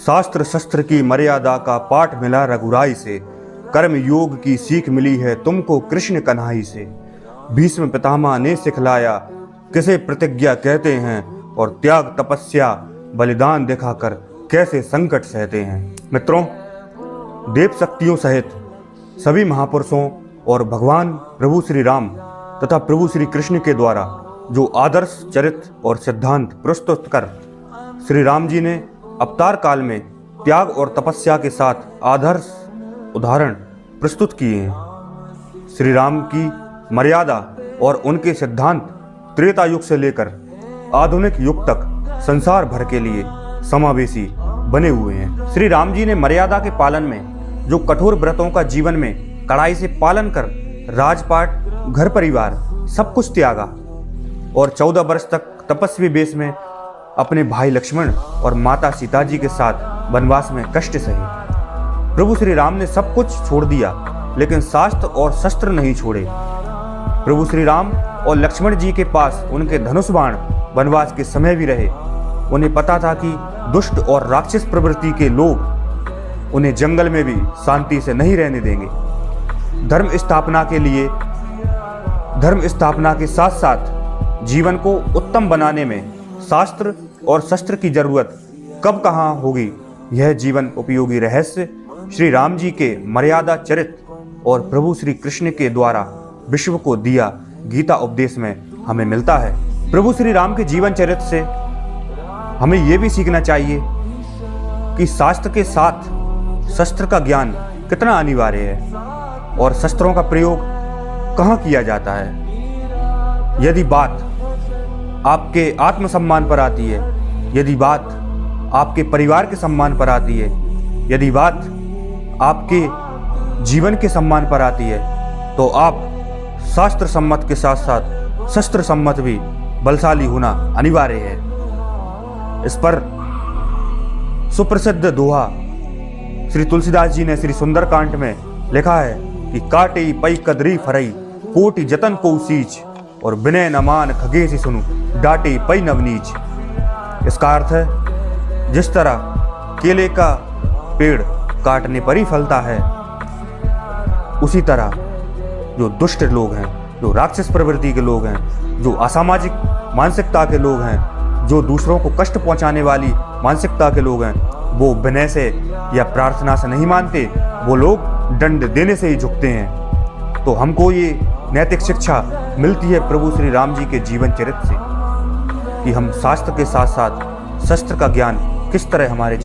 शास्त्र शस्त्र की मर्यादा का पाठ मिला रघुराई से, कर्म योग की सीख मिली है तुमको कृष्ण कन्हई से। भीष्म पितामह ने सिखलाया किसे प्रतिज्ञा कहते हैं, और त्याग तपस्या बलिदान दिखाकर कैसे संकट सहते हैं। मित्रों, देव शक्तियों सहित सभी महापुरुषों और भगवान प्रभु श्री राम तथा प्रभु श्री कृष्ण के द्वारा जो आदर्श चरित्र और सिद्धांत प्रस्तुत कर श्री राम जी ने अवतार काल में त्याग और तपस्या के साथ आदर्श उदाहरण प्रस्तुत किए हैं। श्री राम की मर्यादा और उनके सिद्धांत त्रेता युग से लेकर आधुनिक युग तक संसार भर के लिए समावेशी बने हुए हैं। श्री राम जी ने मर्यादा के पालन में जो कठोर व्रतों का जीवन में कड़ाई से पालन कर राजपाट, घर परिवार सब कुछ त्यागा और 14 वर्ष तक तपस्वी वेश में अपने भाई लक्ष्मण और माता सीता जी के साथ वनवास में कष्ट सहे। प्रभु श्री राम ने सब कुछ छोड़ दिया, लेकिन शास्त्र और शस्त्र नहीं छोड़े। प्रभु श्री राम और लक्ष्मण जी के पास उनके धनुष बाण वनवास के समय भी रहे। उन्हें पता था कि दुष्ट और राक्षस प्रवृत्ति के लोग उन्हें जंगल में भी शांति से नहीं रहने देंगे। धर्म स्थापना के साथ साथ जीवन को उत्तम बनाने में शास्त्र और शस्त्र की जरूरत कब कहाँ होगी, यह जीवन उपयोगी रहस्य श्री राम जी के मर्यादा चरित्र और प्रभु श्री कृष्ण के द्वारा विश्व को दिया गीता उपदेश में हमें मिलता है। प्रभु श्री राम के जीवन चरित्र से हमें यह भी सीखना चाहिए कि शास्त्र के साथ शस्त्र का ज्ञान कितना अनिवार्य है और शस्त्रों का प्रयोग कहाँ किया जाता है। यदि बात आपके आत्मसम्मान पर आती है, यदि बात आपके परिवार के सम्मान पर आती है, यदि बात आपके जीवन के सम्मान पर आती है, तो आप शास्त्र सम्मत के साथ साथ शस्त्र सम्मत भी बलशाली होना अनिवार्य है। इस पर सुप्रसिद्ध दोहा श्री तुलसीदास जी ने श्री सुंदरकांड में लिखा है कि काटे पई कदरी फरई कोटि जतन को सींच, और विनय न मान खगेसी सुनु डाटे पई नवनीच। इसका अर्थ है, जिस तरह केले का पेड़ काटने पर ही फलता है, उसी तरह जो दुष्ट लोग हैं, जो राक्षस प्रवृत्ति के लोग हैं, जो असामाजिक मानसिकता के लोग हैं, जो दूसरों को कष्ट पहुंचाने वाली मानसिकता के लोग हैं, वो विनय से या प्रार्थना से नहीं मानते, वो लोग दंड देने से ही झुकते हैं। तो हमको ये नैतिक शिक्षा मिलती है प्रभु श्री राम जी के जीवन चरित्र से कि हम शास्त्र के साथ साथ शस्त्र का ज्ञान किस तरह हमारे